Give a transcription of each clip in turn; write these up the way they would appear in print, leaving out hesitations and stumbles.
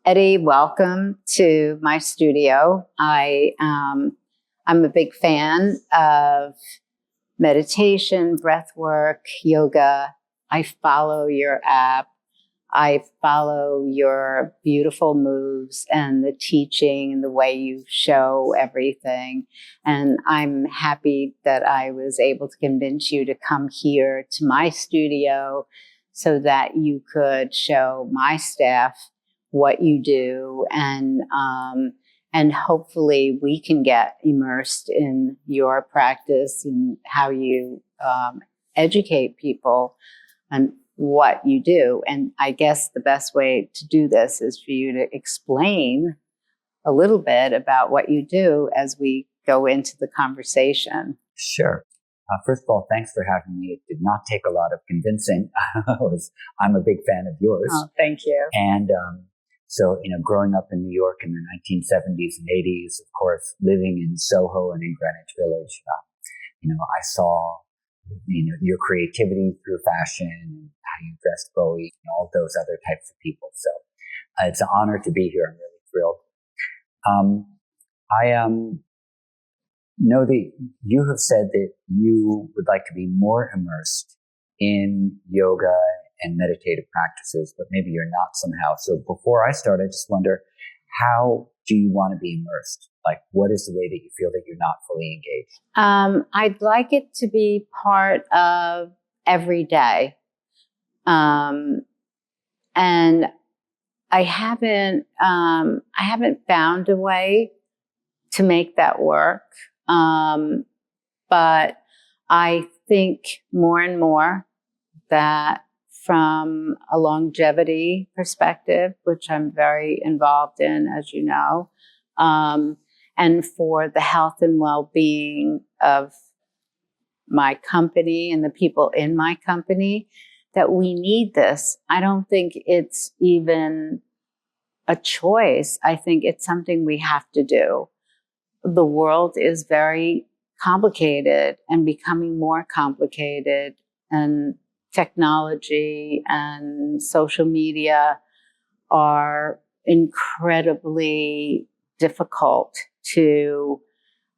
Eddie, welcome to my studio. I'm a big fan of meditation, breath work, yoga. I follow your app. I follow your beautiful moves and the teaching and the way you show everything. And I'm happy that I was able to convince you to come here to my studio so that you could show my staff what you do, and hopefully we can get immersed in your practice and how you educate people on what you do. And I guess the best way to do this is for you to explain a little bit about what you do as we go into the conversation. Sure. First of all, thanks for having me. It did not take a lot of convincing. I'm a big fan of yours. Oh, thank you. And so, growing up in New York in the 1970s and 80s, of course, living in Soho and in Greenwich Village, I saw, your creativity through fashion and how you dressed Bowie, all those other types of people. So it's an honor to be here. I'm really thrilled. I know that you have said that you would like to be more immersed in yoga and meditative practices, but maybe you're not somehow. So before I start, I just wonder, how do you want to be immersed? Like, what is the way that you feel that you're not fully engaged? I'd like it to be part of every day. And I haven't found a way to make that work. But I think more and more that from a longevity perspective, which I'm very involved in, as you know, and for the health and well-being of my company and the people in my company, that we need this. I don't think it's even a choice. I think it's something we have to do. The world is very complicated and becoming more complicated, and technology and social media are incredibly difficult to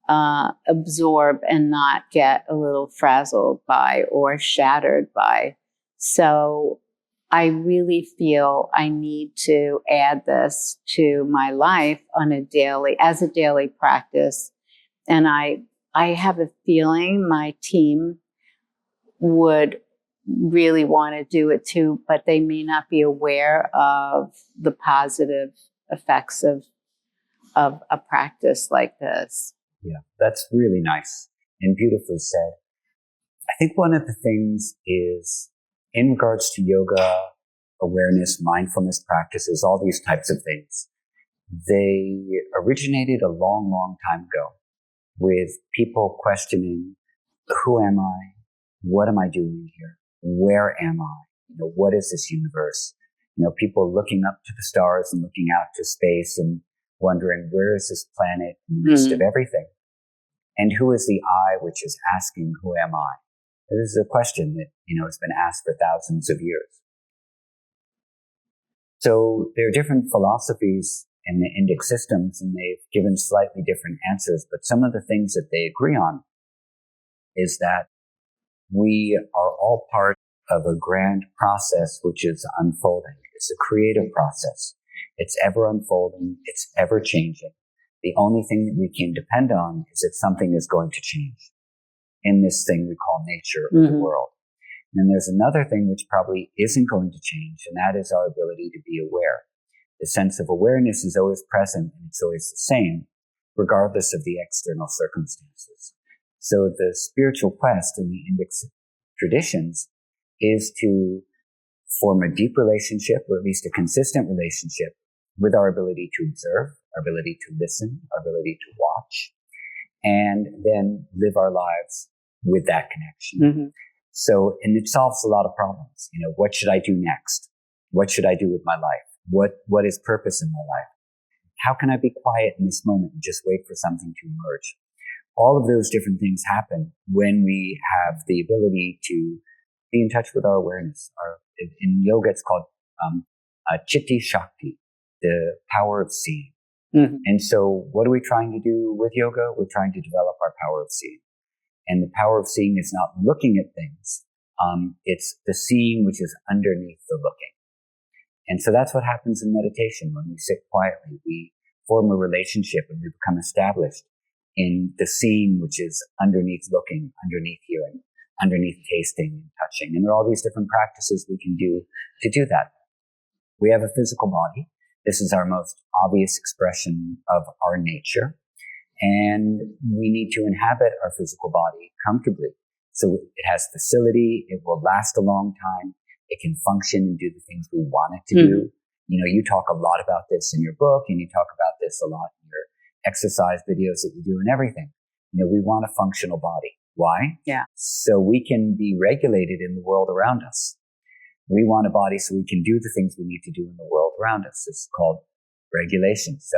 absorb and not get a little frazzled by or shattered by. So I really feel I need to add this to my life as a daily practice. And I have a feeling my team would really want to do it too, but they may not be aware of the positive effects of a practice like this. Yeah, that's really nice and beautifully said. I think one of the things is, in regards to yoga, awareness, mindfulness practices, all these types of things, they originated a long, long time ago with people questioning, who am I? What am I doing here? Where am I? What is this universe? People looking up to the stars and looking out to space and wondering, where is this planet in the midst of everything? And who is the I which is asking, who am I? This is a question that, has been asked for thousands of years. So there are different philosophies in the Indic systems, and they've given slightly different answers, but some of the things that they agree on is that we are all part of a grand process which is unfolding. It's a creative process. It's ever unfolding. It's ever changing. The only thing that we can depend on is that something is going to change in this thing we call nature of the world. And then there's another thing which probably isn't going to change, and that is our ability to be aware. The sense of awareness is always present, and it's always the same, regardless of the external circumstances. So the spiritual quest in the Indic traditions is to form a deep relationship, or at least a consistent relationship, with our ability to observe, our ability to listen, our ability to watch, and then live our lives with that connection. So, and it solves a lot of problems. What should I do next? What should I do with my life? What is purpose in my life? How can I be quiet in this moment and just wait for something to emerge? All of those different things happen when we have the ability to be in touch with our awareness. In yoga, it's called Chitti Shakti. the power of seeing. Mhm. And so what are we trying to do with yoga? We're trying to develop our power of seeing. And the power of seeing is not looking at things. It's the seeing which is underneath the looking. And so that's what happens in meditation. When we sit quietly, we form a relationship and we become established in the seeing which is underneath looking, underneath hearing, underneath tasting and touching. And there are all these different practices we can do to do that. We have a physical body. This is our most obvious expression of our nature. And we need to inhabit our physical body comfortably. So it has facility. It will last a long time. It can function and do the things we want it to do. You know, you talk a lot about this in your book, and you talk about this a lot in your exercise videos that you do and everything. You know, we want a functional body. Why? Yeah. So we can be regulated in the world around us. We want a body so we can do the things we need to do in the world around us. It's called regulation. So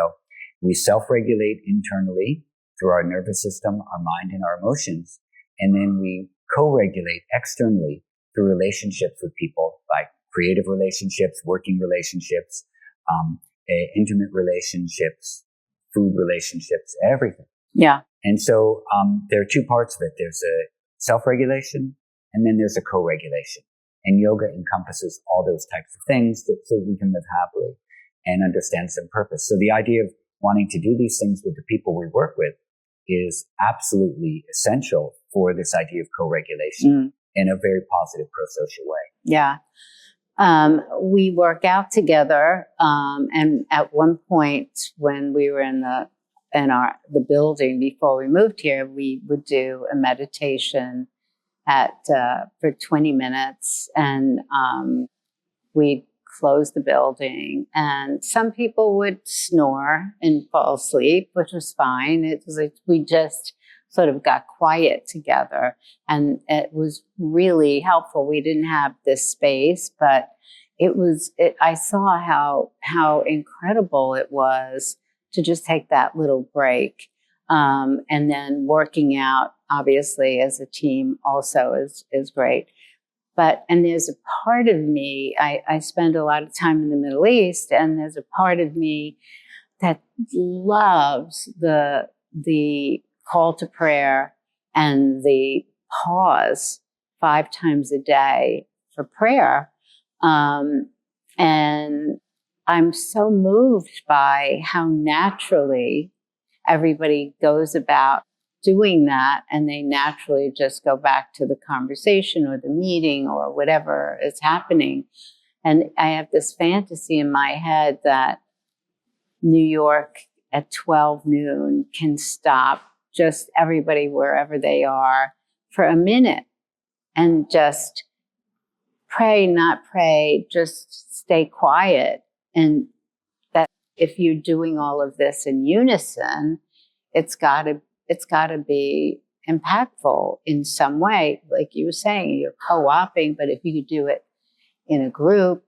we self-regulate internally through our nervous system, our mind, and our emotions. And then we co-regulate externally through relationships with people, like creative relationships, working relationships, intimate relationships, food relationships, everything. Yeah. And so there are two parts of it. There's a self-regulation, and then there's a co-regulation. And yoga encompasses all those types of things so we can live happily and understand some purpose. So the idea of wanting to do these things with the people we work with is absolutely essential for this idea of co-regulation in a very positive pro-social way. Yeah. We work out together. And at one point when we were in the building before we moved here, we would do a meditation for 20 minutes, and we'd close the building, and some people would snore and fall asleep, which was fine. It was like we just sort of got quiet together, and it was really helpful. We didn't have this space, but I saw how incredible it was to just take that little break. And then working out, obviously, as a team also is great. And there's a part of me, I spend a lot of time in the Middle East, and there's a part of me that loves the call to prayer and the pause 5 times a day for prayer. And I'm so moved by how naturally everybody goes about doing that, and they naturally just go back to the conversation or the meeting or whatever is happening. And I have this fantasy in my head that New York at 12 noon can stop just everybody wherever they are for a minute and just pray, not pray, just stay quiet. And that if you're doing all of this in unison, it's got to be impactful in some way. Like you were saying, you're co-oping, but if you could do it in a group,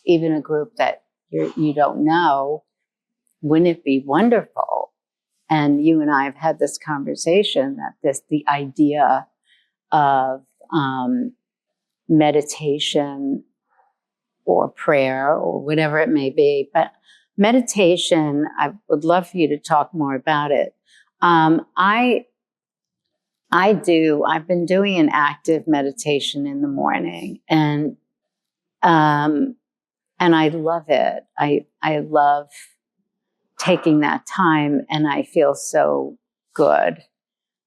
even a group that you don't know, wouldn't it be wonderful? And you and I have had this conversation that the idea of meditation or prayer or whatever it may be, but meditation, I would love for you to talk more about it. I've been doing an active meditation in the morning, and I love it. I love taking that time, and I feel so good.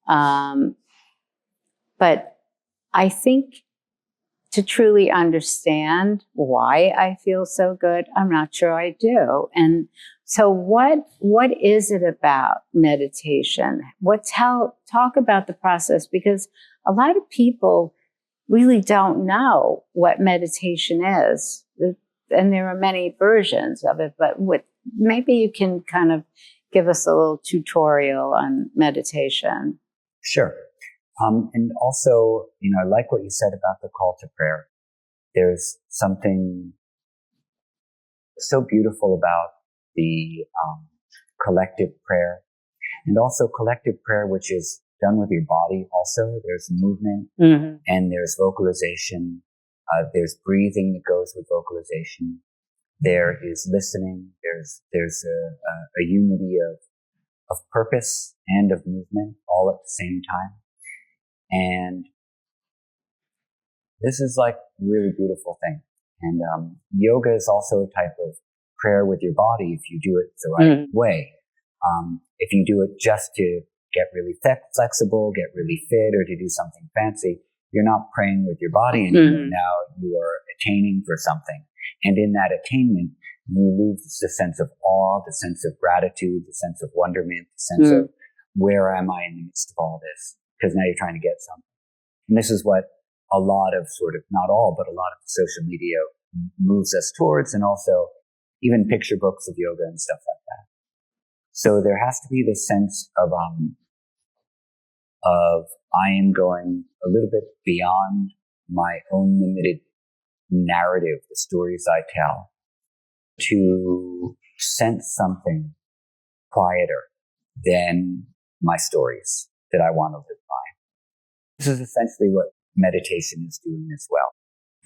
But I think to truly understand why I feel so good, I'm not sure I do. And so what is it about meditation? Talk about the process, because a lot of people really don't know what meditation is. And there are many versions of it, but maybe you can kind of give us a little tutorial on meditation. Sure. And also, I like what you said about the call to prayer. There's something so beautiful about the collective prayer, and also collective prayer, which is done with your body. Also, there's movement and there's vocalization. There's breathing that goes with vocalization. There is listening. There's a unity of purpose and of movement all at the same time. And this is like a really beautiful thing. And yoga is also a type of prayer with your body if you do it the right way. If you do it just to get really flexible, get really fit, or to do something fancy, you're not praying with your body anymore. Now you are attaining for something. And in that attainment, you lose the sense of awe, the sense of gratitude, the sense of wonderment, the sense of where am I in the midst of all this? Because now you're trying to get something. And this is what a lot of sort of, not all, but a lot of the social media moves us towards, and also even picture books of yoga and stuff like that. So there has to be this sense of I am going a little bit beyond my own limited narrative, the stories I tell, to sense something quieter than my stories that I want to live by. This is essentially what meditation is doing as well.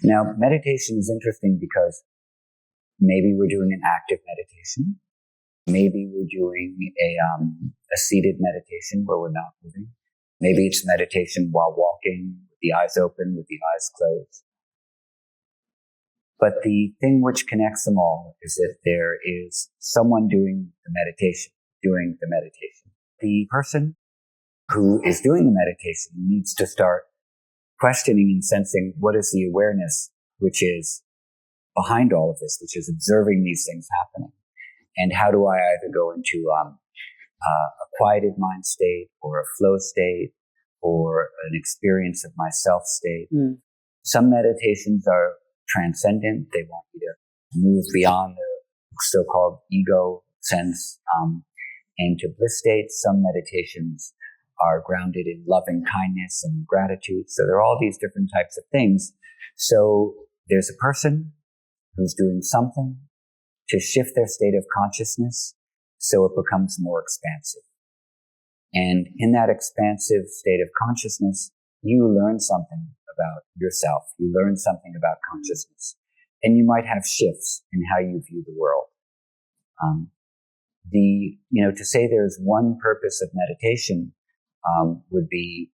Now, meditation is interesting because maybe we're doing an active meditation. Maybe we're doing a seated meditation where we're not moving. Maybe it's meditation while walking, with the eyes open, with the eyes closed. But the thing which connects them all is that there is someone doing the meditation. The person who is doing the meditation needs to start questioning and sensing what is the awareness which is behind all of this, which is observing these things happening. And how do I either go into a quieted mind state or a flow state or an experience of myself state. Some meditations are transcendent. They want you to move beyond the so-called ego sense into bliss states. Some meditations are grounded in loving kindness and gratitude. So there are all these different types of things. So there's a person who's doing something to shift their state of consciousness so it becomes more expansive. And in that expansive state of consciousness, you learn something about yourself. You learn something about consciousness. And you might have shifts in how you view the world. To say there's one purpose of meditation would be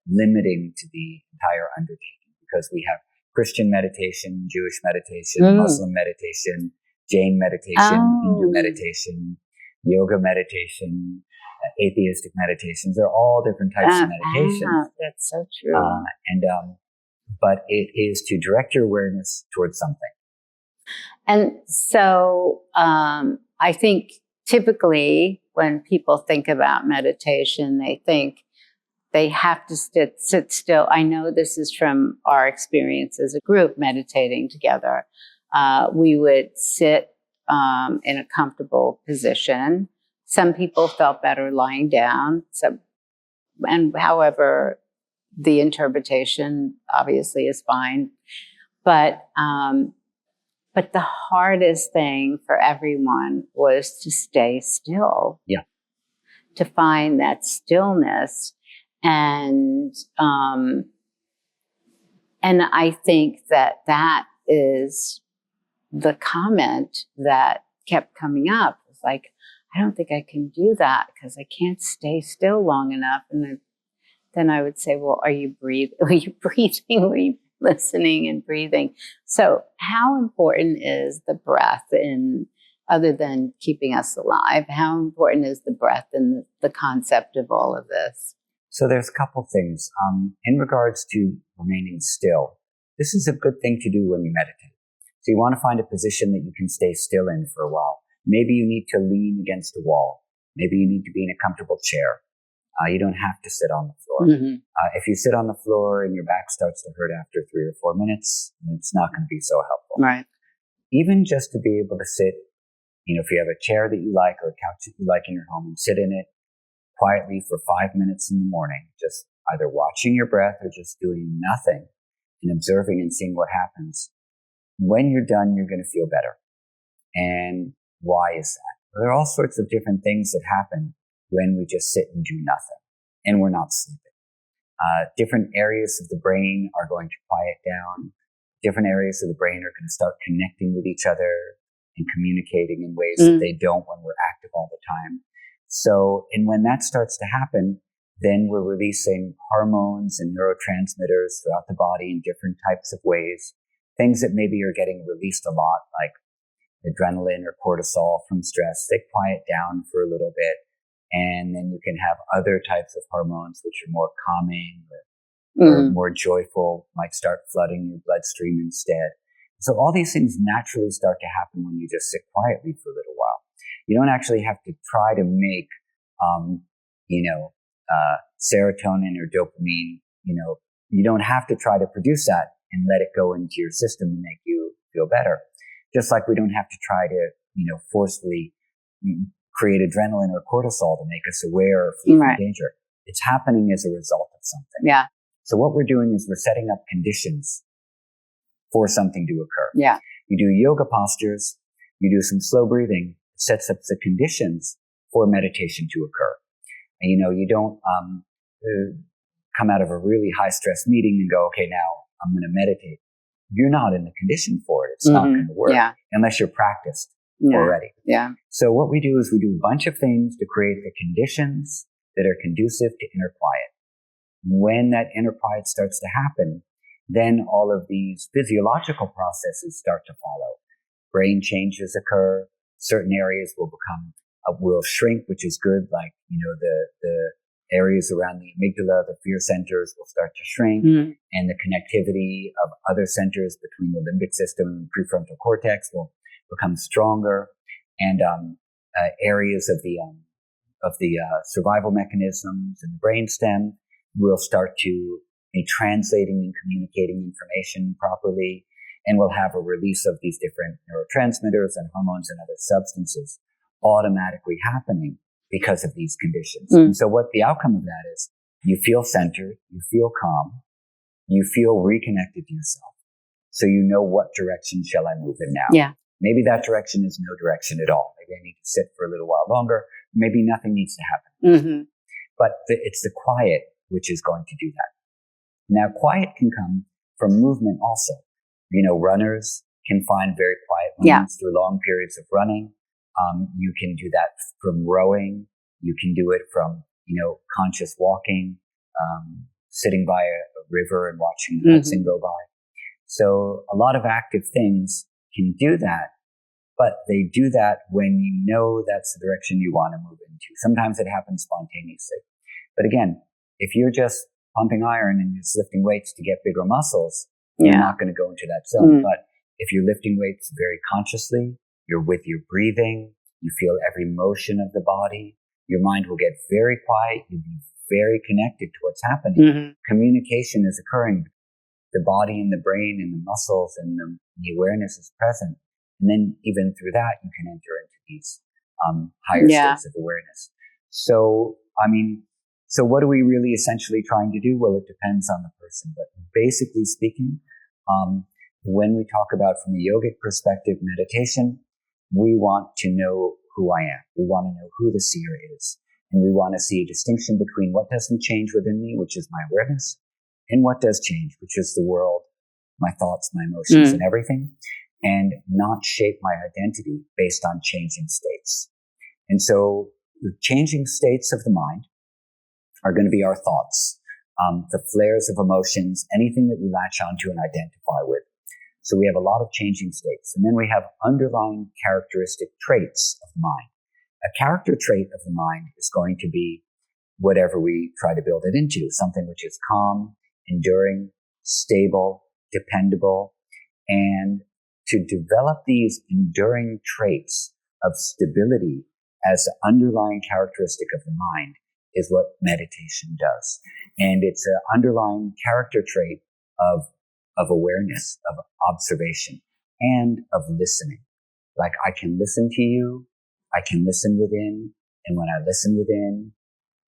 limiting to the entire undertaking, because we have Christian meditation, Jewish meditation, Muslim meditation, Jain meditation, Hindu meditation, yoga meditation, atheistic meditations. They're all different types of meditations. That's so true. But it is to direct your awareness towards something. And so I think typically when people think about meditation, they think they have to sit still. I know this is from our experience as a group meditating together. We would sit in a comfortable position. Some people felt better lying down. However, the interpretation obviously is fine. But the hardest thing for everyone was to stay still. Yeah. To find that stillness. And I think that is the comment that kept coming up. It's like, I don't think I can do that because I can't stay still long enough. And then I would say, well, are you breathing? Are you breathing? Are you listening and breathing? So how important is the breath other than keeping us alive? How important is the breath in the concept of all of this? So there's a couple things. In regards to remaining still, this is a good thing to do when you meditate. So you want to find a position that you can stay still in for a while. Maybe you need to lean against a wall. Maybe you need to be in a comfortable chair. You don't have to sit on the floor. If you sit on the floor and your back starts to hurt after 3 or 4 minutes, it's not going to be so helpful. Right. Even just to be able to sit, if you have a chair that you like or a couch that you like in your home, and sit in it quietly for 5 minutes in the morning, just either watching your breath or just doing nothing and observing and seeing what happens. When you're done, you're going to feel better. And why is that? Well, there are all sorts of different things that happen when we just sit and do nothing and we're not sleeping. Different areas of the brain are going to quiet down. different areas of the brain are going to start connecting with each other and communicating in ways that they don't when we're active all the time. So, and when that starts to happen, then we're releasing hormones and neurotransmitters throughout the body in different types of ways. Things that maybe are getting released a lot, like adrenaline or cortisol from stress, they quiet down for a little bit. And then you can have other types of hormones, which are more calming or more joyful, might start flooding your bloodstream instead. So all these things naturally start to happen when you just sit quietly for a little while. You don't actually have to try to make, serotonin or dopamine. You don't have to try to produce that and let it go into your system and make you feel better. Just like we don't have to try to, forcefully create adrenaline or cortisol to make us aware or flee from danger. It's happening as a result of something. Yeah. So what we're doing is we're setting up conditions for something to occur. Yeah. You do yoga postures, you do some slow breathing, it sets up the conditions for meditation to occur. And, you don't come out of a really high stress meeting and go, okay, now I'm going to meditate. You're not in the condition for it. It's not going to work unless you're practiced already. Yeah. So what we do is we do a bunch of things to create the conditions that are conducive to inner quiet. When that inner quiet starts to happen, then all of these physiological processes start to follow. Brain changes occur. Certain areas will shrink, which is good. Like, the areas around the amygdala, the fear centers will start to shrink, and the connectivity of other centers between the limbic system and prefrontal cortex will become stronger, and areas of the survival mechanisms in the brainstem will start to be translating and communicating information properly, and we'll have a release of these different neurotransmitters and hormones and other substances automatically happening because of these conditions. And so what the outcome of that is, you feel centered, you feel calm, you feel reconnected to yourself. So you know, what direction shall I move in now? Yeah. Maybe that direction is no direction at all. Maybe I need to sit for a little while longer. Maybe nothing needs to happen. But it's the quiet which is going to do that. Now, quiet can come from movement also. Runners can find very quiet moments through long periods of running. You can do that from rowing. You can do it from, conscious walking, sitting by a river and watching the Hudson go by. So a lot of active things can do that, but they do that when you know that's the direction you want to move into. Sometimes it happens spontaneously. But again, if you're just pumping iron and just lifting weights to get bigger muscles, you're not going to go into that zone. But if you're lifting weights very consciously, you're with your breathing, you feel every motion of the body, your mind will get very quiet, you'll be very connected to what's happening. Communication is occurring. The body and the brain and the muscles and the awareness is present. And then even through that, you can enter into these higher states of awareness. So, so what are we really essentially trying to do? Well, it depends on the person. But basically speaking, when we talk about from a yogic perspective meditation, we want to know who I am. We want to know who the seer is. And we want to see a distinction between what doesn't change within me, which is my awareness, and what does change, which is the world, my thoughts, my emotions, and everything, and not shape my identity based on changing states. And so the changing states of the mind are going to be our thoughts, the flares of emotions, anything that we latch onto and identify with. So we have a lot of changing states. And then we have underlying characteristic traits of the mind. A character trait of the mind is going to be whatever we try to build it into, something which is calm, enduring, stable, dependable. And to develop these enduring traits of stability as the underlying characteristic of the mind is what meditation does. And it's an underlying character trait of awareness, of observation, and of listening. Like, I can listen to you, I can listen within, and when I listen within,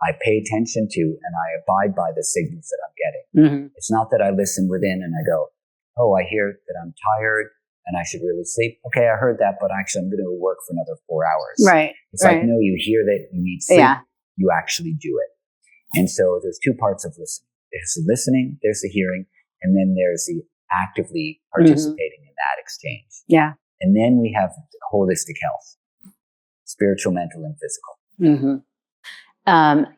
I pay attention to and I abide by the signals that I'm getting. It's not that I listen within and I go, oh, I hear that I'm tired and I should really sleep. Okay, I heard that, but actually I'm going to work for another 4 hours. Right. It's like, no, you hear that you need sleep, you actually do it. And so there's two parts of listening. There's the listening, there's the hearing, and then there's the actively participating in that exchange. Yeah. And then we have holistic health, spiritual, mental, and physical.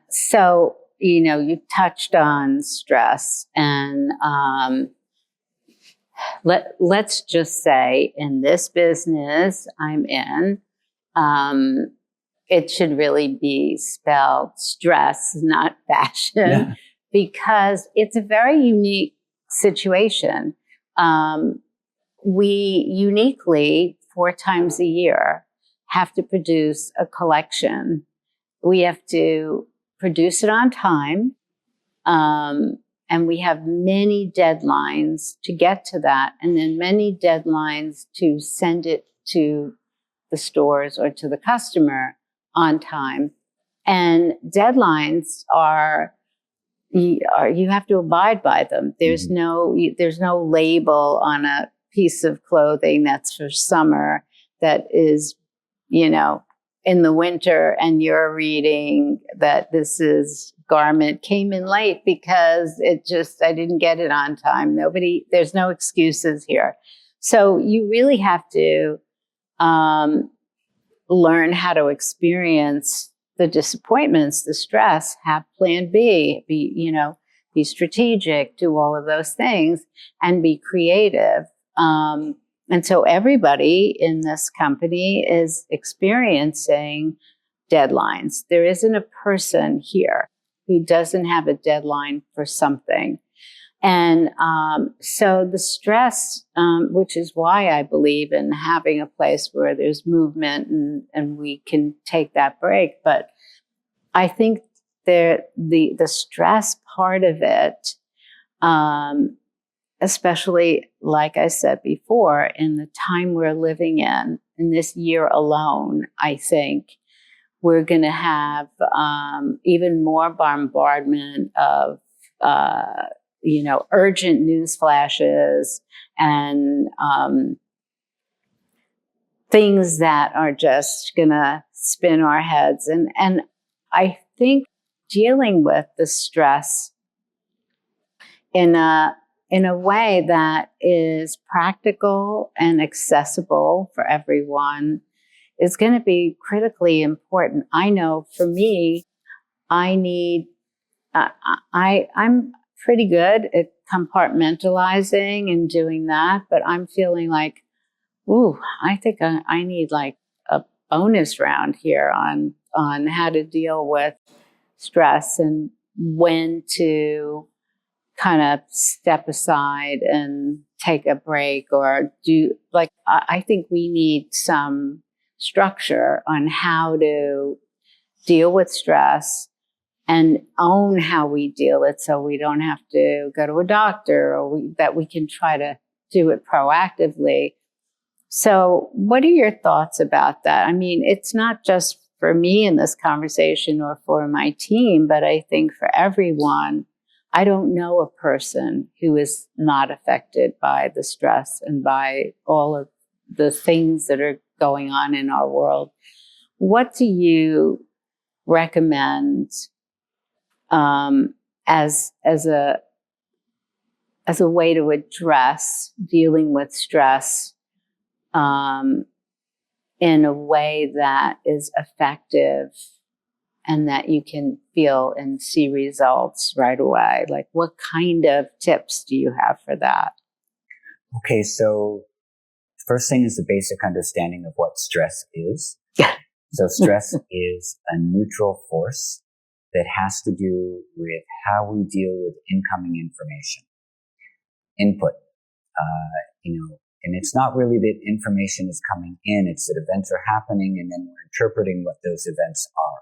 So, you touched on stress, and let's just say in this business I'm in, it should really be spelled stress, not fashion, because it's a very unique situation. We uniquely, 4 times a year, have to produce a collection. We have to produce it on time. And we have many deadlines to get to that, and then many deadlines to send it to the stores or to the customer on time. And deadlines you have to abide by them. There's no label on a piece of clothing that's for summer that is, in the winter, and you're reading that this garment came in late because I didn't get it on time. There's no excuses here. So you really have to learn how to experience the disappointments, the stress, have plan B, be strategic, do all of those things, and be creative. And so everybody in this company is experiencing deadlines. There isn't a person here who doesn't have a deadline for something. And so the stress, which is why I believe in having a place where there's movement and we can take that break. But I think the stress part of it, especially, like I said before, in the time we're living in this year alone, I think we're going to have even more bombardment of, urgent news flashes and things that are just going to spin our heads. And I think dealing with the stress in a way that is practical and accessible for everyone is going to be critically important. I know for me, I'm pretty good at compartmentalizing and doing that, but I'm feeling like, I think I need like a bonus round here on how to deal with stress and when to kind of step aside and take a break or I think we need some structure on how to deal with stress and own how we deal it, so we don't have to go to a doctor, or that we can try to do it proactively. So what are your thoughts about that? I mean, it's not just for me in this conversation or for my team, but I think for everyone. I don't know a person who is not affected by the stress and by all of the things that are going on in our world. What do you recommend as a way to address dealing with stress in a way that is effective and that you can feel and see results right away? Like, what kind of tips do you have for that? Okay, so first thing is the basic understanding of what stress is. So stress is a neutral force that has to do with how we deal with incoming information, input, and it's not really that information is coming in, it's that events are happening and then we're interpreting what those events are.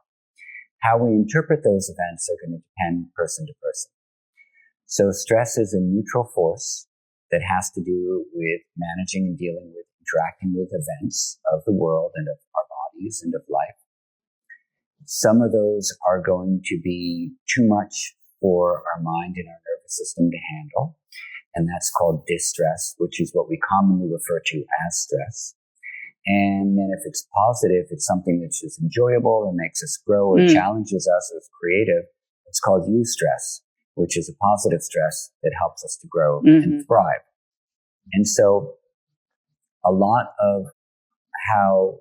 How we interpret those events are going to depend person to person. So stress is a neutral force that has to do with managing and dealing with interacting with events of the world and of our bodies and of life. Some of those are going to be too much for our mind and our nervous system to handle, and that's called distress, which is what we commonly refer to as stress. And then if it's positive, it's something that's just enjoyable and makes us grow or challenges us or is creative, it's called eustress, which is a positive stress that helps us to grow and thrive. And so a lot of how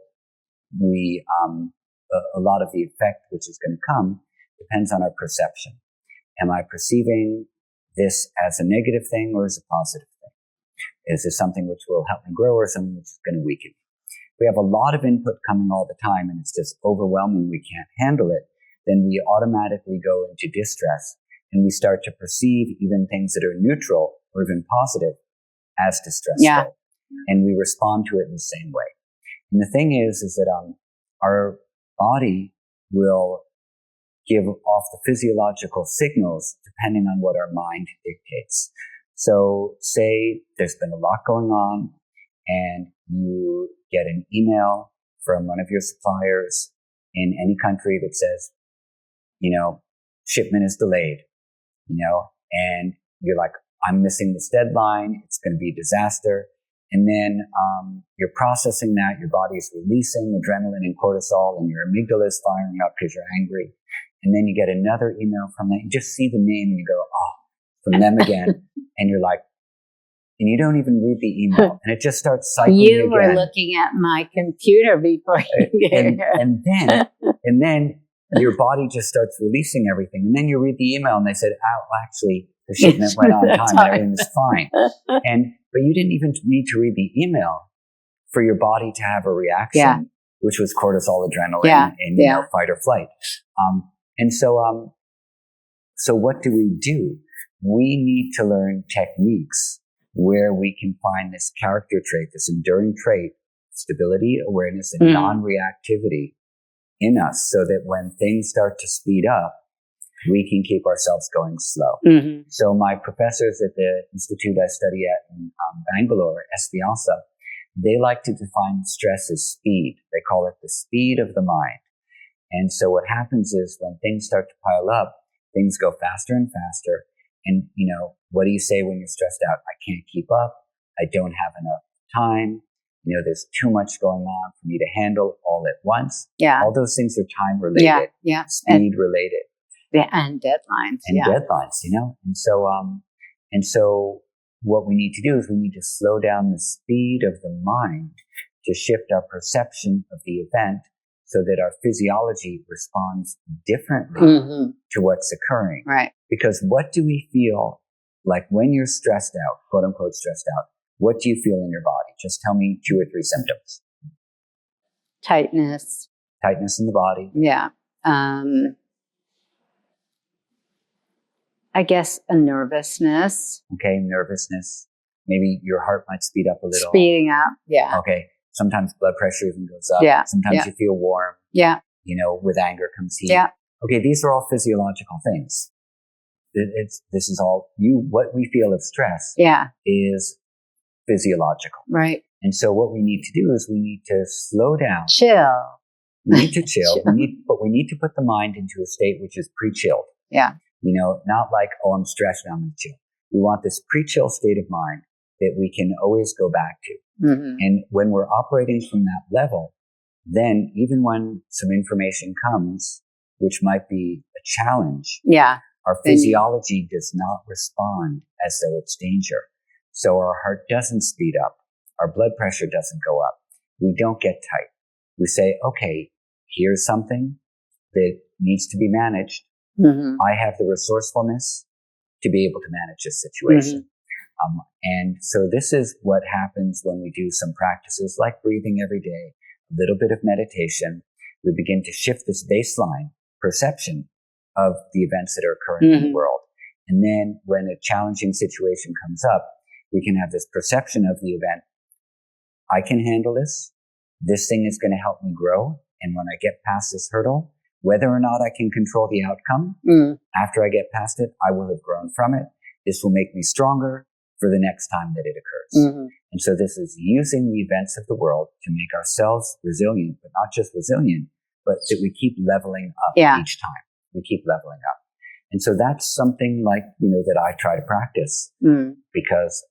we, a lot of the effect which is going to come depends on our perception. Am I perceiving this as a negative thing or as a positive thing? Is this something which will help me grow or something which is going to weaken me? We have a lot of input coming all the time and it's just overwhelming. We can't handle it. Then we automatically go into distress and we start to perceive even things that are neutral or even positive as distressful. Yeah. And we respond to it in the same way. And the thing is that, our body will give off the physiological signals depending on what our mind dictates. So say there's been a lot going on and you get an email from one of your suppliers in any country that says, shipment is delayed, and you're like, I'm missing this deadline. It's going to be a disaster. And then you're processing that. Your body is releasing adrenaline and cortisol and your amygdala is firing up because you're angry. And then you get another email from that. You just see the name and you go, from them again. And you're like, and you don't even read the email. And it just starts cycling You again. were looking at my computer before you get here. And then your body just starts releasing everything. And then you read the email and they said, actually, the shipment went on time and everything was fine. But you didn't even need to read the email for your body to have a reaction, which was cortisol, adrenaline, and fight or flight. So what do? We need to learn techniques where we can find this character trait, this enduring trait, stability, awareness, and non-reactivity in us so that when things start to speed up, we can keep ourselves going slow. Mm-hmm. So my professors at the institute I study at in Bangalore, S. Vyasa, they like to define stress as speed. They call it the speed of the mind. And so what happens is when things start to pile up, things go faster and faster. And, what do you say when you're stressed out? I can't keep up. I don't have enough time. There's too much going on for me to handle all at once. Yeah. All those things are time related. Yeah. Speed related. Yeah. And deadlines. Deadlines, And so what we need to do is we need to slow down the speed of the mind to shift our perception of the event so that our physiology responds differently to what's occurring. Right. Because what do we feel like when you're stressed out, quote unquote stressed out? What do you feel in your body? Just tell me 2 or 3 symptoms. Tightness. Tightness in the body. Yeah. I guess a nervousness. Okay, nervousness. Maybe your heart might speed up a little. Speeding up, yeah. Okay. Sometimes blood pressure even goes up. Yeah. Sometimes you feel warm. Yeah. With anger comes heat. Yeah. Okay, these are all physiological things. This is all what we feel of stress is physiological. Right. And so what we need to do is we need to slow down. Chill. We need to chill. But we need to put the mind into a state which is pre-chilled. Yeah. Not like, I'm stressed, now I'm going to chill. We want this pre-chill state of mind that we can always go back to. Mm-hmm. And when we're operating from that level, then even when some information comes, which might be a challenge, our physiology does not respond as though it's danger. So our heart doesn't speed up. Our blood pressure doesn't go up. We don't get tight. We say, okay, here's something that needs to be managed. Mm-hmm. I have the resourcefulness to be able to manage this situation. Mm-hmm. And so this is what happens when we do some practices like breathing every day, a little bit of meditation. We begin to shift this baseline perception of the events that are occurring in the world. And then when a challenging situation comes up, we can have this perception of the event. I can handle this. This thing is going to help me grow. And when I get past this hurdle, whether or not I can control the outcome, after I get past it, I will have grown from it. This will make me stronger for the next time that it occurs. Mm-hmm. And so this is using the events of the world to make ourselves resilient, but not just resilient, but that we keep leveling up each time. We keep leveling up. And so that's something like, that I try to practice because,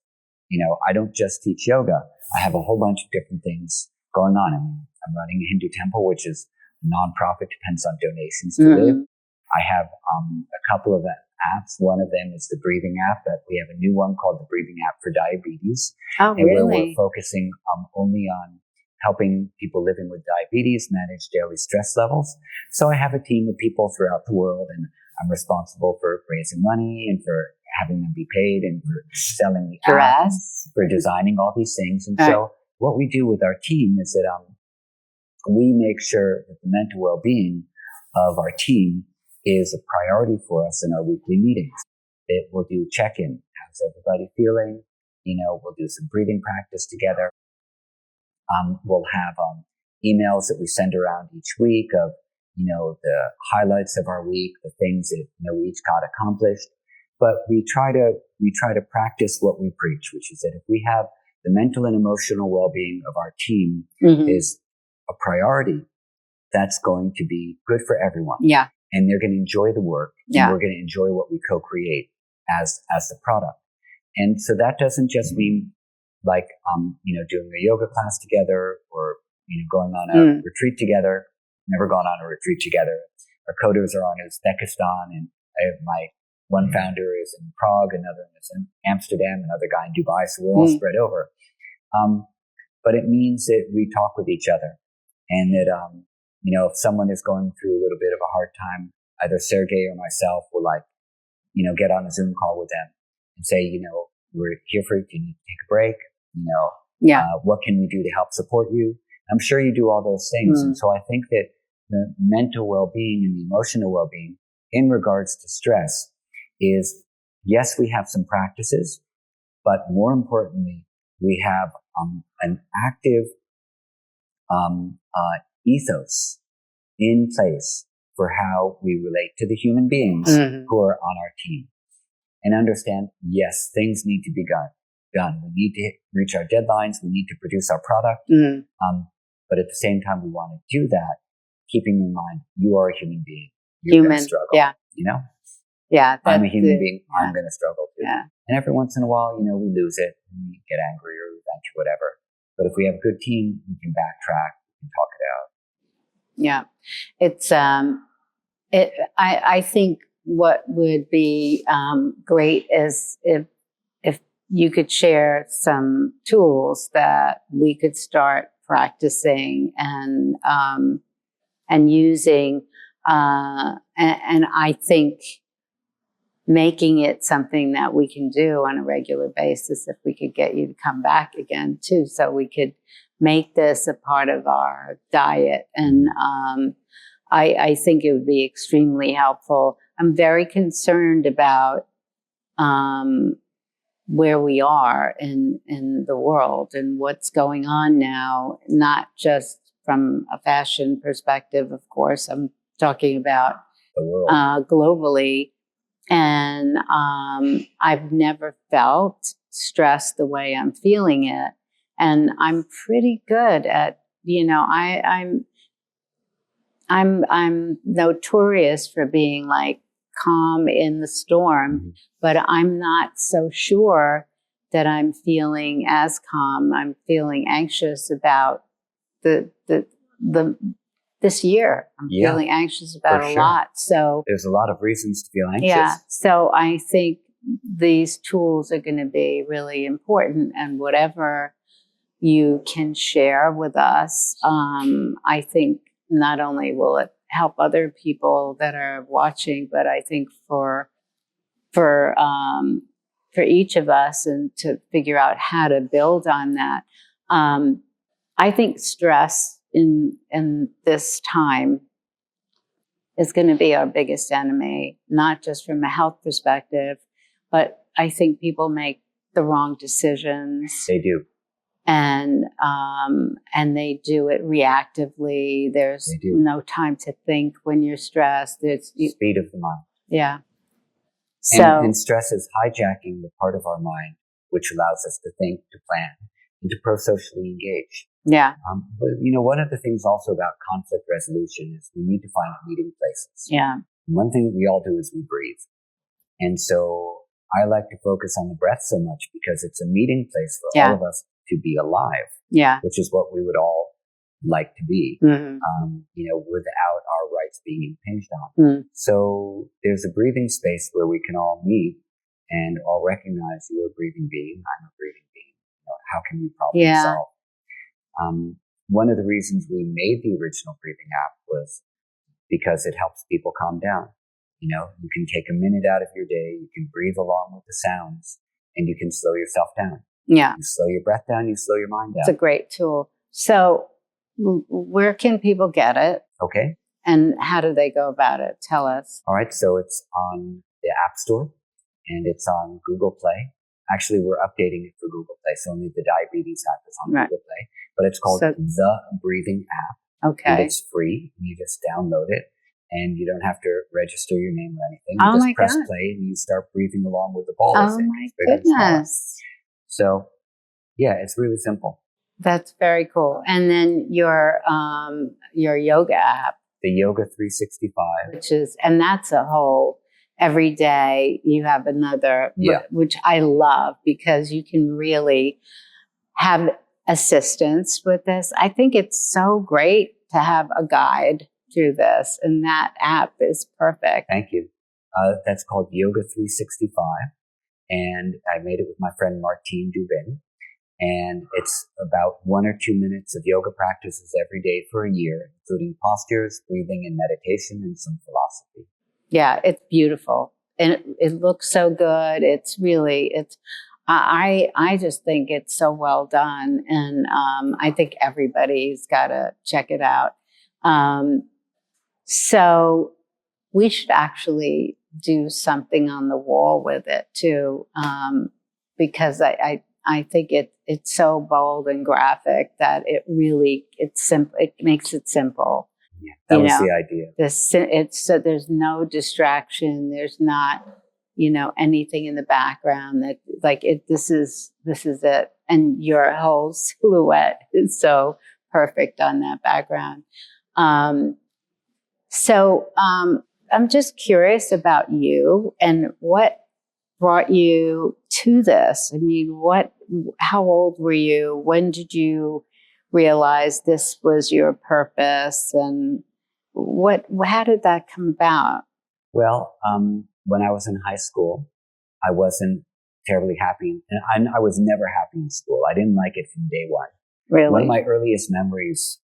I don't just teach yoga. I have a whole bunch of different things going on. I'm running a Hindu temple, which is a nonprofit, depends on donations to live. I have a couple of apps. One of them is the breathing app, but we have a new one called the breathing app for diabetes. Oh, And where we're really? focusing only on helping people living with diabetes manage daily stress levels. So I have a team of people throughout the world, and I'm responsible for raising money and for having them be paid and for selling the app, for designing all these things. And so what we do with our team is that we make sure that the mental well-being of our team is a priority for us in our weekly meetings. We'll do check-in. How's everybody feeling? We'll do some breathing practice together. We'll have emails that we send around each week of, the highlights of our week, the things that, we each got accomplished. But we try to practice what we preach, which is that if we have the mental and emotional well-being of our team is a priority, that's going to be good for everyone. Yeah. And they're going to enjoy the work. Yeah. And we're going to enjoy what we co-create as the product. And so that doesn't just mean like, doing a yoga class together or, going on a retreat together. Never gone on a retreat together. Our coders are on Uzbekistan, and I have my one founder is in Prague, another is in Amsterdam, another guy in Dubai. So we're all spread over. But it means that we talk with each other, and that, if someone is going through a little bit of a hard time, either Sergey or myself will get on a Zoom call with them and say, we're here for you. Do you need to take a break? What can we do to help support you? I'm sure you do all those things. And so I think that the mental well-being and the emotional well-being in regards to stress is, yes, we have some practices, but more importantly, we have an active ethos in place for how we relate to the human beings who are on our team, and understand, yes, things need to be done. We need to reach our deadlines. We need to produce our product. But at the same time, we want to do that, keeping in mind, you are a human being. You're going to struggle. Yeah. Yeah. I'm a human being. Yeah. I'm going to struggle too. Yeah. And every once in a while, we lose it and we get angry or revenge or whatever. But if we have a good team, we can backtrack, we can talk it out. Yeah. It's, I think what would be great is if you could share some tools that we could start practicing and using, and I think making it something that we can do on a regular basis. If we could get you to come back again too, so we could make this a part of our diet, and I think it would be extremely helpful. I'm very concerned about where we are in the world and what's going on now, not just from a fashion perspective, of course. I'm talking about the world. Globally. And I've never felt stress the way I'm feeling it. And I'm pretty good at, I'm notorious for being like calm in the storm, but I'm not so sure that I'm feeling as calm. I'm feeling anxious about this year. I'm feeling anxious about a lot. So there's a lot of reasons to feel anxious. Yeah. So I think these tools are going to be really important, and whatever you can share with us, I think not only will it help other people that are watching, but I think for each of us, and to figure out how to build on that. I think stress in this time is going to be our biggest enemy, not just from a health perspective, but I think people make the wrong decisions. They do. And they do it reactively. There's no time to think when you're stressed. There's speed of the mind. Yeah. And stress is hijacking the part of our mind which allows us to think, to plan, and to pro-socially engage. Yeah. But one of the things also about conflict resolution is we need to find meeting places. Yeah. And one thing that we all do is we breathe. And so I like to focus on the breath so much because it's a meeting place for all of us to be alive. Yeah. Which is what we would all like to be. Without our rights being impinged on. Mm. So there's a breathing space where we can all meet and all recognize you're a breathing being, I'm a breathing being. How can we problem solve? One of the reasons we made the original breathing app was because it helps people calm down. You can take a minute out of your day, you can breathe along with the sounds, and you can slow yourself down. Yeah. You slow your breath down, you slow your mind down. It's a great tool. So where can people get it? Okay. And how do they go about it? Tell us. All right. So it's on the App Store and it's on Google Play. Actually, we're updating it for Google Play. So only the diabetes app is on Google Play. But it's called The Breathing App. Okay. And it's free. You just download it and you don't have to register your name or anything. Oh, you my just press God. play and you start breathing along with the ball. Oh, my goodness. So, yeah, it's really simple. That's very cool. And then your yoga app. The Yoga 365. And that's a whole, every day you have another, which I love because you can really have assistance with this. I think it's so great to have a guide through this, and that app is perfect. Thank you. That's called Yoga 365, and I made it with my friend Martine Dubin, and it's about 1 or 2 minutes of yoga practices every day for a year, including postures, breathing, and meditation, and some philosophy. Yeah, it's beautiful, and it looks so good. I just think it's so well done, and I think everybody's got to check it out. So we should actually do something on the wall with it too, because I think it's so bold and graphic that it's simple. It makes it simple. Yeah, that was the idea. So there's no distraction. There's not, anything in the background that this is it. And your whole silhouette is so perfect on that background. So I'm just curious about you and what brought you to this. I mean, how old were you? When did you realize this was your purpose? And how did that come about? Well, when I was in high school, I wasn't terribly happy. And I was never happy in school. I didn't like it from day one. Really? One of my earliest memories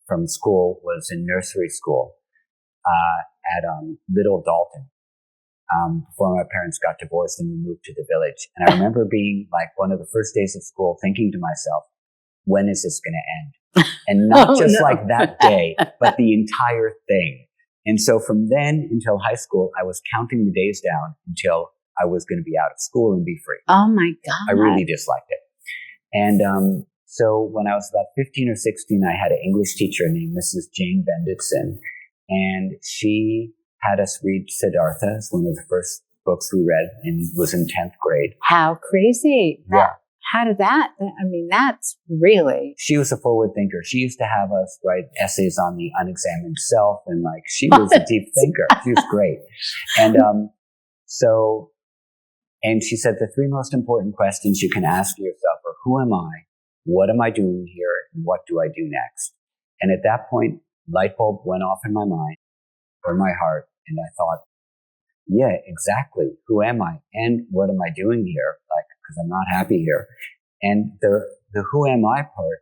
from school was in nursery school at Little Dalton. Before my parents got divorced and we moved to the village. And I remember being like one of the first days of school thinking to myself, when is this going to end? And not like that day, but the entire thing. And so from then until high school, I was counting the days down until I was going to be out of school and be free. Oh my God. I really disliked it. And so when I was about 15 or 16, I had an English teacher named Mrs. Jane Benditson. And she had us read Siddhartha. It's one of the first books we read and was in 10th grade. How crazy. Yeah. How did that, that's really. She was a forward thinker. She used to have us write essays on the unexamined self, and she was a deep thinker. She was great. And and she said the 3 most important questions you can ask yourself are, who am I? What am I doing here? And what do I do next? And at that point, light bulb went off in my mind or my heart. And I thought, yeah, exactly. Who am I? And what am I doing here? Because I'm not happy here. And the who am I part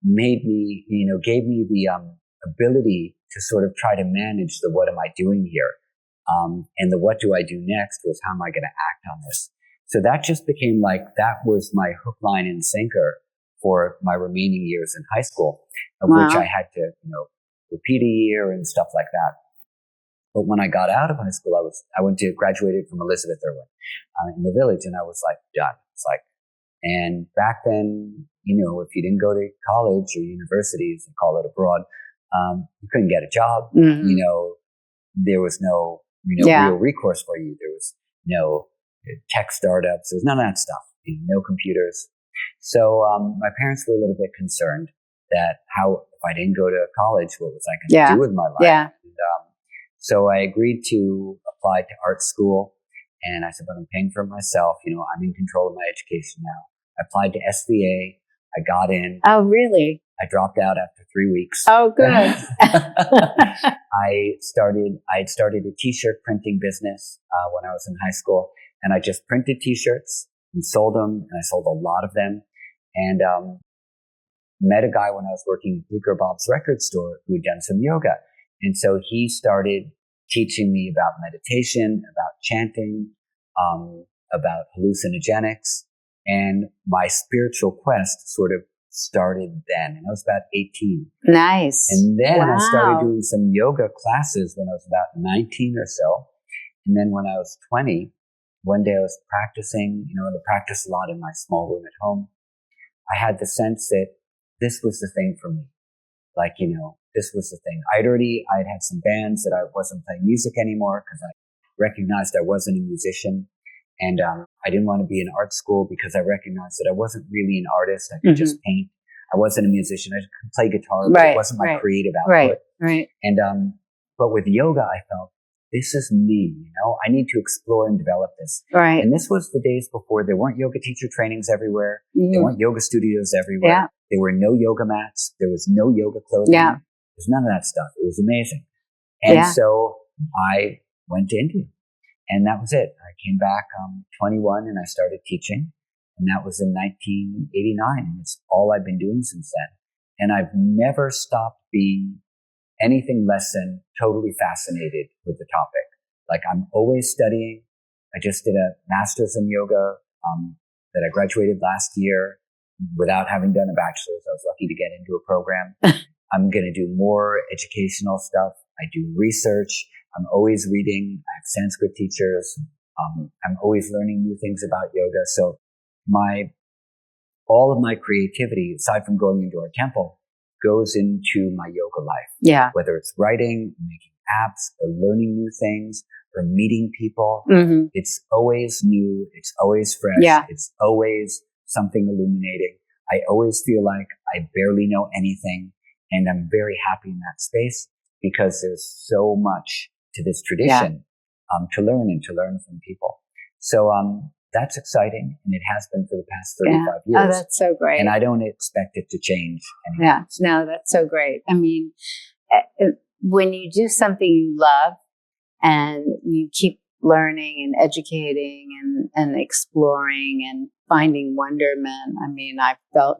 made me, gave me the ability to sort of try to manage the what am I doing here? And the what do I do next was how am I going to act on this? So that just became that was my hook, line, and sinker for my remaining years in high school, of which I had to, repeat a year and stuff like that. But when I got out of high school, I graduated from Elizabeth Irwin in the village, and I was done. And back then, if you didn't go to college or university, as they call it abroad, you couldn't get a job. Mm-hmm. There was no, real recourse for you. There was no tech startups. There was none of that stuff. No computers. So my parents were a little bit concerned that if I didn't go to college, what was I going to do with my life? Yeah. And, so I agreed to apply to art school, and I said, but I'm paying for it myself. I'm in control of my education now. I applied to SVA. I got in. Oh, really? I dropped out after 3 weeks. Oh, good. I had started a t-shirt printing business, when I was in high school, and I just printed t-shirts and sold them, and I sold a lot of them. And, met a guy when I was working at Bleecker Bob's record store who had done some yoga. And so he started teaching me about meditation, about chanting, about hallucinogenics. And my spiritual quest sort of started then. And I was about 18. Nice. And then I started Wow. doing some yoga classes when I was about 19 or so. And then when I was 20, one day I was practicing, I practice a lot in my small room at home. I had the sense that this was the thing for me. This was the thing. I'd had some bands that I wasn't playing music anymore because I recognized I wasn't a musician. And, I didn't want to be in art school because I recognized that I wasn't really an artist. I could just paint. I wasn't a musician. I could play guitar, but it wasn't my creative output. Right. And, but with yoga, I felt this is me, I need to explore and develop this. Right. And this was the days before there weren't yoga teacher trainings everywhere. There weren't yoga studios everywhere. Yeah. There were no yoga mats. There was no yoga clothing. Yeah. There's none of that stuff. It was amazing. And so I went to India, and that was it. I came back, 21, and I started teaching. And that was in 1989. And it's all I've been doing since then. And I've never stopped being anything less than totally fascinated with the topic. Like, I'm always studying. I just did a master's in yoga, that I graduated last year without having done a bachelor's. I was lucky to get into a program. I'm going to do more educational stuff. I do research. I'm always reading. I have Sanskrit teachers. I'm always learning new things about yoga. So all of my creativity, aside from going into our temple, goes into my yoga life. Yeah. Whether it's writing, making apps, or learning new things, or meeting people. It's always new. It's always fresh. Yeah. It's always something illuminating. I always feel like I barely know anything. And I'm very happy in that space because there's so much to this tradition, to learn from people. So, that's exciting. And it has been for the past 35 years. Oh, that's so great. And I don't expect it to change anytime soon. No, that's so great. I mean, when you do something you love and you keep learning and educating and exploring and finding wonderment, I mean, I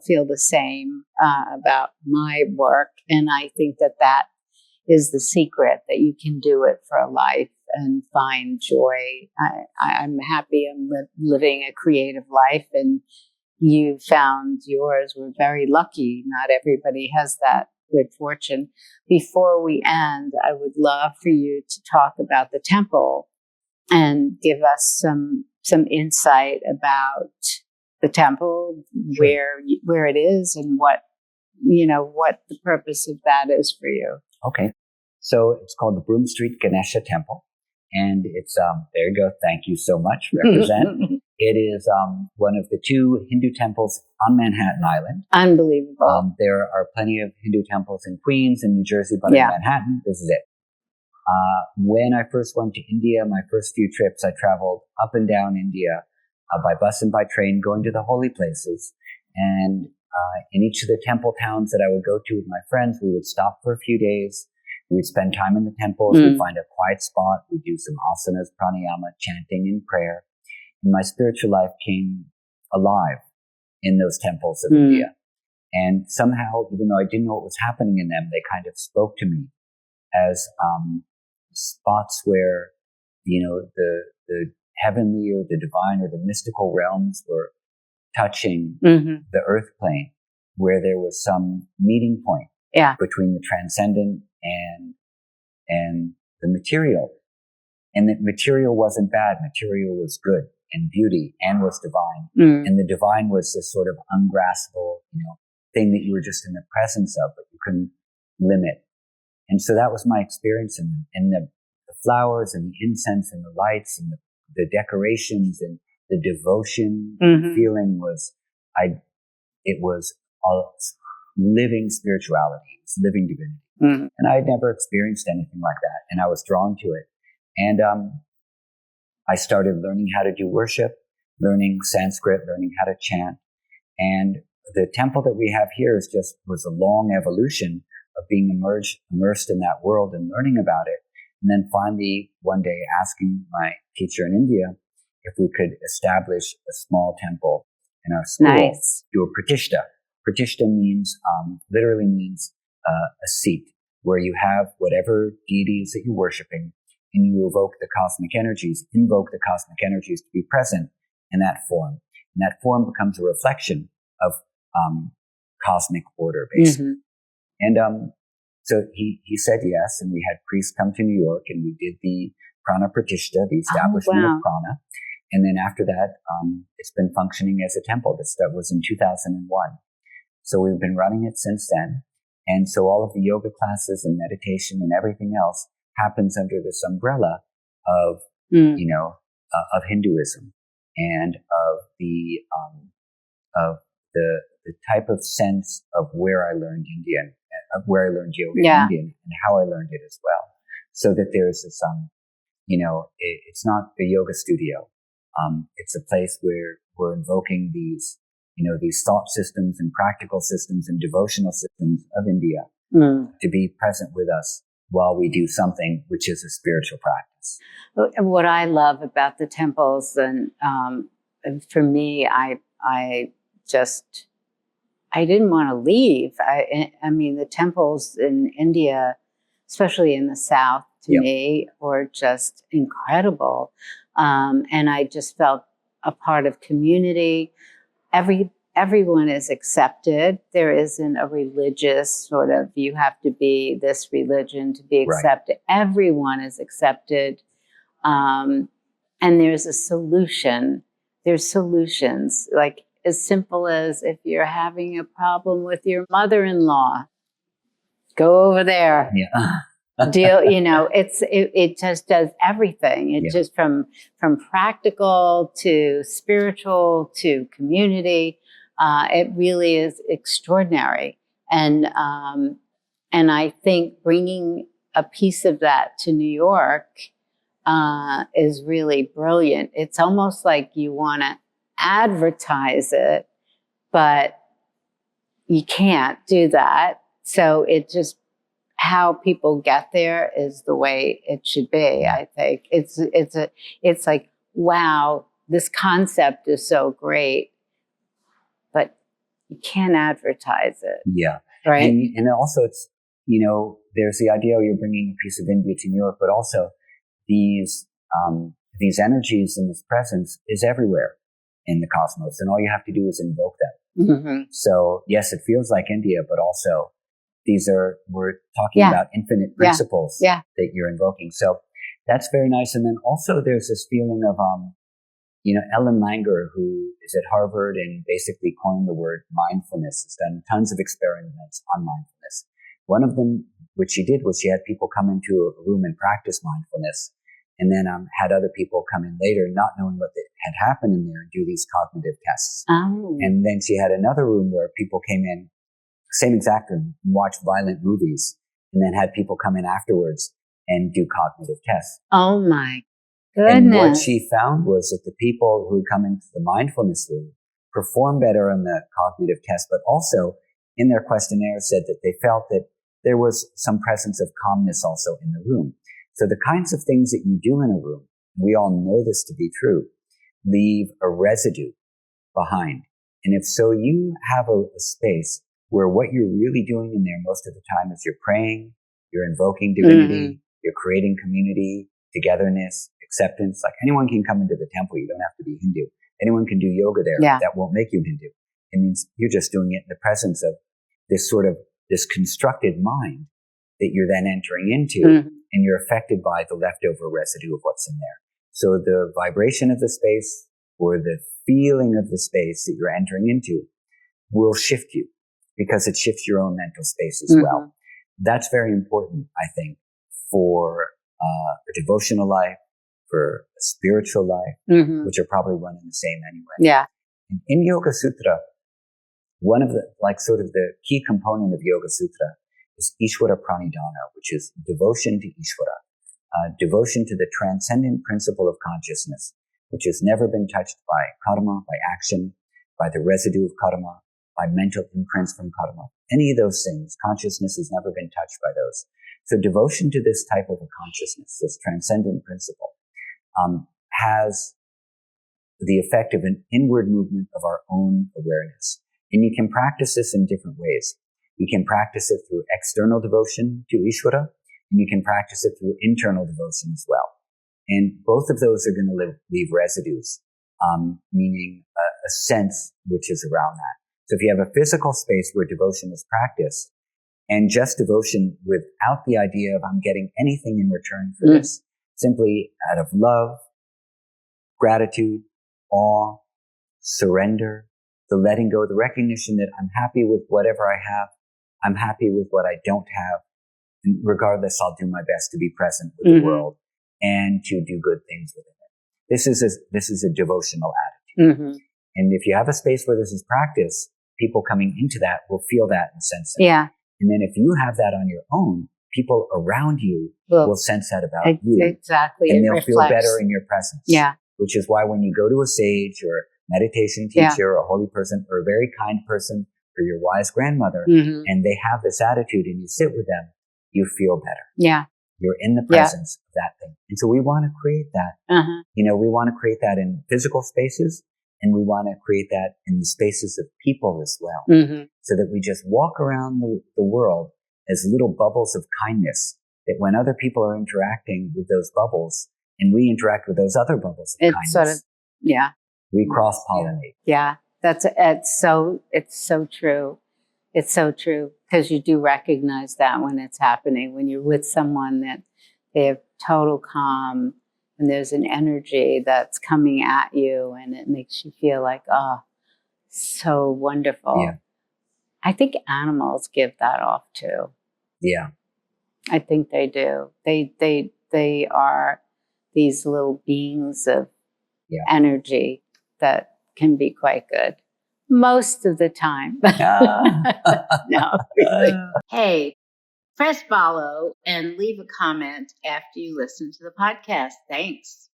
feel the same about my work. And I think that is the secret, that you can do it for a life and find joy. I'm happy I'm living a creative life, and you found yours. We're very lucky. Not everybody has that good fortune. Before we end, I would love for you to talk about the temple and give us some insight about the temple, where it is, and what the purpose of that is for you. Okay. So it's called the Broome Street Ganesha Temple. And it's, there you go. Thank you so much. Represent. It is, one of the 2 Hindu temples on Manhattan Island. Unbelievable. There are plenty of Hindu temples in Queens and New Jersey, but in Manhattan, this is it. When I first went to India, my first few trips, I traveled up and down India, by bus and by train, going to the holy places. And, in each of the temple towns that I would go to with my friends, we would stop for a few days. We'd spend time in the temples. We'd find a quiet spot. We'd do some asanas, pranayama, chanting, and prayer. And my spiritual life came alive in those temples of India. And somehow, even though I didn't know what was happening in them, they kind of spoke to me as spots where, the heavenly or the divine or the mystical realms were touching the earth plane, where there was some meeting point between the transcendent and the material. And that material wasn't bad. Material was good and beauty and was divine. And the divine was this sort of ungraspable, thing that you were just in the presence of, but you couldn't limit. And so that was my experience in the flowers and the incense and the lights and the decorations and the devotion feeling it was a living spirituality. It was living divinity. And I had never experienced anything like that. And I was drawn to it. And, I started learning how to do worship, learning Sanskrit, learning how to chant. And the temple that we have here was a long evolution being immersed in that world and learning about it. And then finally, one day asking my teacher in India if we could establish a small temple in our school, Nice. do a pratishtha. Pratishtha means, literally means a seat where you have whatever deities that you're worshiping, and you invoke the cosmic energies to be present in that form. And that form becomes a reflection of cosmic order, basically. Mm-hmm. And so he said yes, and we had priests come to New York, and we did the Prana Pratishtha, the establishment of prana. And then after that, it's been functioning as a temple. That was in 2001. So we've been running it since then. And so all of the yoga classes and meditation and everything else happens under this umbrella of, of Hinduism and of the type of sense of where I learned where I learned yoga in India and how I learned it as well. So that there's this, it's not a yoga studio. It's a place where we're invoking these thought systems and practical systems and devotional systems of India to be present with us while we do something which is a spiritual practice. What I love about the temples, and for me, I didn't want to leave. I mean, the temples in India, especially in the South, to me, were just incredible. And I just felt a part of community. Everyone is accepted. There isn't a religious sort of, you have to be this religion to be accepted. Right. Everyone is accepted. And there's a solution. There's solutions, like as simple as if you're having a problem with your mother-in-law, go over there. Yeah. Deal, it just does everything. It just from practical to spiritual to community. It really is extraordinary. And I think bringing a piece of that to New York is really brilliant. It's almost like you want to advertise it, but you can't do that. So it just, how people get there is the way it should be. I think it's like, wow, this concept is so great, but you can't advertise it. Yeah. Right. And also it's, there's the idea you're bringing a piece of India to New York, but also these energies and this presence is everywhere in the cosmos. And all you have to do is invoke them. Mm-hmm. So yes, it feels like India, but also we're talking about infinite principles that you're invoking. So that's very nice. And then also there's this feeling of, Ellen Langer, who is at Harvard and basically coined the word mindfulness, has done tons of experiments on mindfulness. One of them, which she did, was she had people come into a room and practice mindfulness, and then had other people come in later, not knowing what had happened in there, and do these cognitive tests. Oh. And then she had another room where people came in, same exact room, and watch violent movies, and then had people come in afterwards and do cognitive tests. Oh my goodness. And what she found was that the people who come into the mindfulness room perform better on the cognitive test, but also in their questionnaire said that they felt that there was some presence of calmness also in the room. So the kinds of things that you do in a room, we all know this to be true, leave a residue behind. And if so, you have a space where what you're really doing in there most of the time is you're praying, you're invoking divinity, you're creating community, togetherness, acceptance. Like anyone can come into the temple. You don't have to be Hindu. Anyone can do yoga there. Yeah. That won't make you Hindu. It means you're just doing it in the presence of this constructed mind that you're then entering into, and you're affected by the leftover residue of what's in there. So the vibration of the space or the feeling of the space that you're entering into will shift you, because it shifts your own mental space as well. That's very important, I think, for a devotional life, for a spiritual life, which are probably one and the same anyway. Yeah. And in Yoga Sutra, one of the, the key component of Yoga Sutra is Ishvara Pranidhana, which is devotion to Ishvara, devotion to the transcendent principle of consciousness, which has never been touched by karma, by action, by the residue of karma, by mental imprints from karma. Any of those things, consciousness has never been touched by those. So devotion to this type of a consciousness, this transcendent principle, has the effect of an inward movement of our own awareness. And you can practice this in different ways. You can practice it through external devotion to Ishvara, and you can practice it through internal devotion as well. And both of those are going to leave residues, meaning a sense which is around that. So if you have a physical space where devotion is practiced, and just devotion without the idea of I'm getting anything in return for this, simply out of love, gratitude, awe, surrender, the letting go, the recognition that I'm happy with whatever I have, I'm happy with what I don't have, and regardless, I'll do my best to be present with the world and to do good things within it. This is a devotional attitude. And if you have a space where this is practiced, people coming into that will feel that and sense it. Yeah. And then if you have that on your own, people around you will sense that about you. Exactly. And they'll feel better in your presence. Yeah. Which is why when you go to a sage or a meditation teacher or a holy person or a very kind person or your wise grandmother, and they have this attitude and you sit with them, you feel better. Yeah. You're in the presence of that thing. And so we want to create that. We want to create that in physical spaces, and we want to create that in the spaces of people as well. So that we just walk around the world as little bubbles of kindness, that when other people are interacting with those bubbles and we interact with those other bubbles of kindness, we cross-pollinate. Yeah. It's so true. It's so true, because you do recognize that when it's happening, when you're with someone that they have total calm and there's an energy that's coming at you and it makes you feel like, oh, so wonderful. Yeah. I think animals give that off too. Yeah. I think they do. They are these little beings of energy that can be quite good. Most of the time. No, really. Hey, press follow and leave a comment after you listen to the podcast. Thanks.